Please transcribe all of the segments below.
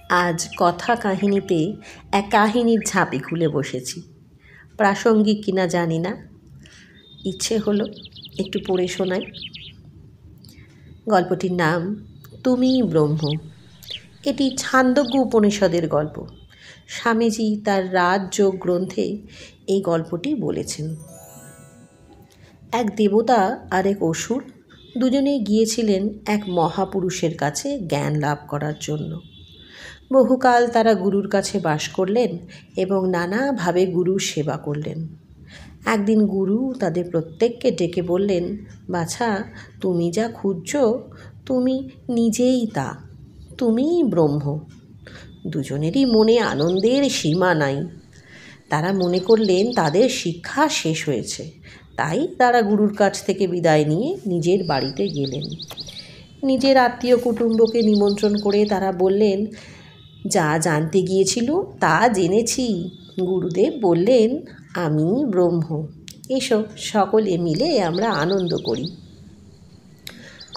আজ কথা কাহিনীতে এক কাহিনীর ঝাঁপি খুলে বসেছি। প্রাসঙ্গিক কিনা জানি না, ইচ্ছে হলো একটু পড়ে শোনাই। গল্পটির নাম তুমিই ব্রহ্ম। এটি ছান্দোগ্য উপনিষদের গল্প। স্বামীজি তার রাজযোগ গ্রন্থে এই গল্পটি বলেছেন। এক দেবতা আর এক অসুর দুজনেই গিয়েছিলেন এক মহাপুরুষের কাছে জ্ঞান লাভ করার জন্য। বহুকাল তারা গুরুর কাছে বাস করলেন এবং নানাভাবে গুরুর সেবা করলেন। একদিন গুরু তাদের প্রত্যেককে ডেকে বললেন, বাছা, তুমি যা খুঁজছ তুমি নিজেই তা, তুমিই ব্রহ্ম। দুজনেরই মনে আনন্দের সীমা নাই। তারা মনে করলেন তাদের শিক্ষা শেষ হয়েছে, তাই তারা গুরুর কাছ থেকে বিদায় নিয়ে নিজের বাড়িতে গেলেন। নিজের আত্মীয় কুটুম্বকে নিমন্ত্রণ করে তারা বললেন, যা জানতে গিয়েছিল তা জেনেছি। গুরুদেব বললেন, আমি ব্রহ্ম, এসো সকলে মিলে আমরা আনন্দ করি।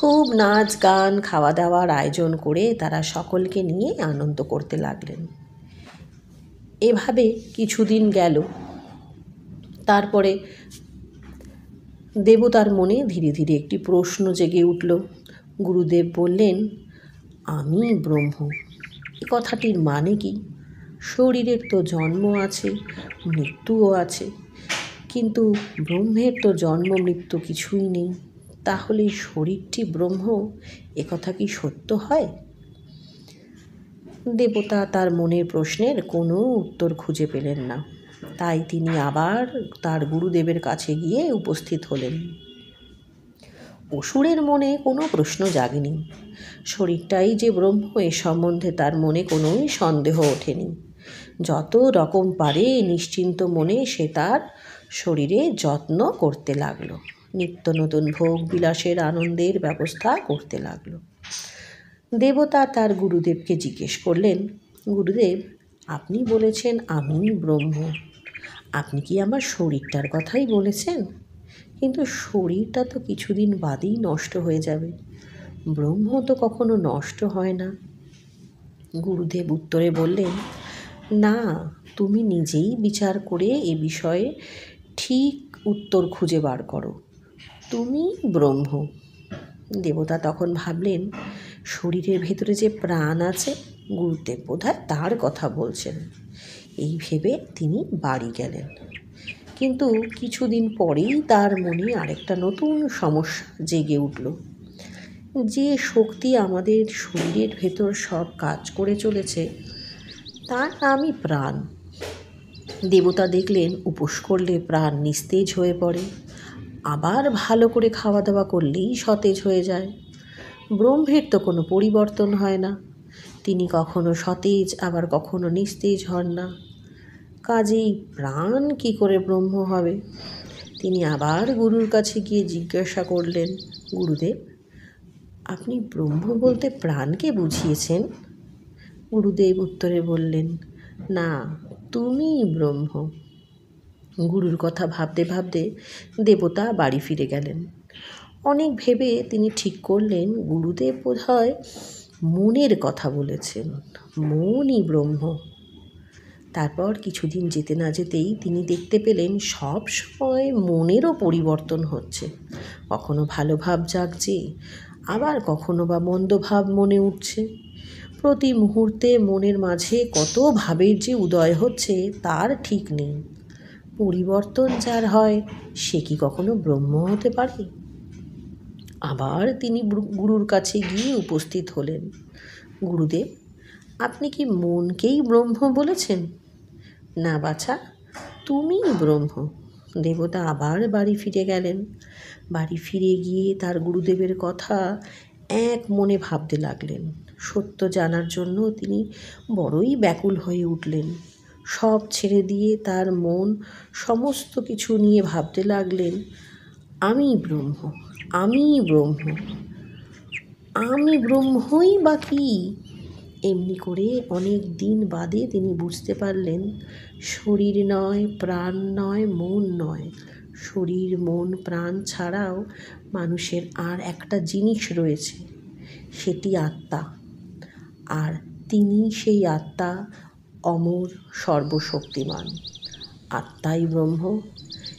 খুব নাচ গান খাওয়া দাওয়ার আয়োজন করে তারা সকলকে নিয়ে আনন্দ করতে লাগলেন। এভাবে কিছুদিন গেল। তারপরে দেবতার মনে ধীরে ধীরে একটি প্রশ্ন জেগে উঠল। গুরুদেব বললেন, আমি ব্রহ্ম, এ কথাটির মানে কি? শরীরের তো জন্ম আছে, মৃত্যুও আছে, কিন্তু ব্রহ্মের তো জন্ম মৃত্যু কিছুই নেই। তাহলে শরীরটি ব্রহ্ম, এ কথা কি সত্য হয়? দেবতা তার মনের প্রশ্নের কোনো উত্তর খুঁজে পেলেন না, তাই তিনি আবার তার গুরুদেবের কাছে গিয়ে উপস্থিত হলেন। অসুরের মনে কোনো প্রশ্ন জাগেনি। শরীরটাই যে ব্রহ্ম এ সম্বন্ধে তার মনে কোনোই সন্দেহ ওঠেনি। যত রকম পারে নিশ্চিন্ত মনে সে তার শরীরে যত্ন করতে লাগলো, নিত্য নতুন ভোগ বিলাসের আনন্দের ব্যবস্থা করতে লাগলো। দেবতা তার গুরুদেবকে জিজ্ঞেস করলেন, গুরুদেব, আপনি বলেছেন আমি ব্রহ্ম, আপনি কি আমার শরীরটার কথাই বলেছেন? কিন্তু শরীরটা তো কিছুদিন বাদেই নষ্ট হয়ে যাবে, ব্রহ্ম তো কখনো নষ্ট হয় না। গুরুদেব উত্তরে বললেন, না, তুমি নিজেই বিচার করে এ বিষয়ে ঠিক উত্তর খুঁজে বার করো, তুমি ব্রহ্ম। দেবতা তখন ভাবলেন, শরীরের ভেতরে যে প্রাণ আছে, গুরুদেব বোধহয় তার কথা বলছেন। এই ভেবে তিনি বাড়ি গেলেন। কিন্তু কিছুদিন পরেই তার মনে আরেকটা নতুন সমস্যা জেগে উঠল। যে শক্তি আমাদের শরীরের ভেতর সব কাজ করে চলেছে তার নামই প্রাণ। দেবতা দেখলেন উপোস করলে প্রাণ নিস্তেজ হয়ে পড়ে, আবার ভালো করে খাওয়া দাওয়া করলেই সতেজ হয়ে যায়। ব্রহ্মের তো কোনো পরিবর্তন হয় না, তিনি কখনো সতেজ আবার কখনো নিস্তেজ হন না, কাজেই প্রাণ কি করে ব্রহ্ম হবে? তিনি আবার গুরুর কাছে গিয়ে জিজ্ঞাসা করলেন, গুরুদেব, আপনি ব্রহ্ম বলতে প্রাণকে বুঝিয়েছেন? গুরুদেব উত্তরে বললেন, না, তুমিই ব্রহ্ম। গুরুর কথা ভাবতে ভাবতে দেবতা বাড়ি ফিরে গেলেন। অনেক ভেবে তিনি ঠিক করলেন, গুরুদেব বোধহয় মনের কথা বলেছেন, মনই ব্রহ্ম। তারপর কিছুদিন যেতে না যেতেই তিনি দেখতে পেলেন সব সময় মনেরও পরিবর্তন হচ্ছে। কখনো ভালো ভাব জাগছে, আবার কখনো বা মন্দ ভাব মনে উঠছে। প্রতি মুহূর্তে মনের মাঝে কত ভাবের যে উদয় হচ্ছে তার ঠিক নেই। পরিবর্তন যার হয় সে কি কখনো ব্রহ্ম হতে পারে? আবার তিনি গুরুর কাছে গিয়ে উপস্থিত হলেন। গুরুদেব, আপনি কি মনকেই ব্রহ্ম বলেছেন? না বাছা, তুমিই ব্রহ্ম। দেবতা আবার বাড়ি ফিরে গেলেন। বাড়ি ফিরে গিয়ে তার গুরুদেবের কথা এক মনে ভাবতে লাগলেন। সত্য জানার জন্য তিনি বড়ই ব্যাকুল হয়ে উঠলেন। সব ছেড়ে দিয়ে তার মন সমস্ত কিছু নিয়ে ভাবতে লাগলেন, আমি ব্রহ্ম, আমি ব্রহ্ম, আমি ব্রহ্মই বা কি? এমনি করে অনেক দিন বাদে তিনি বুঝতে পারলেন, শরীর নয়, প্রাণ নয়, মন নয়, শরীর মন প্রাণ ছাড়াও মানুষের আর একটা জিনিস রয়েছে, সেটি আত্মা। আর তিনি সেই আত্মা, অমর, সর্বশক্তিমান। আত্মাই ব্রহ্ম,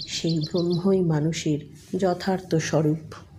সেই ব্রহ্মই মানুষের যথার্থ স্বরূপ।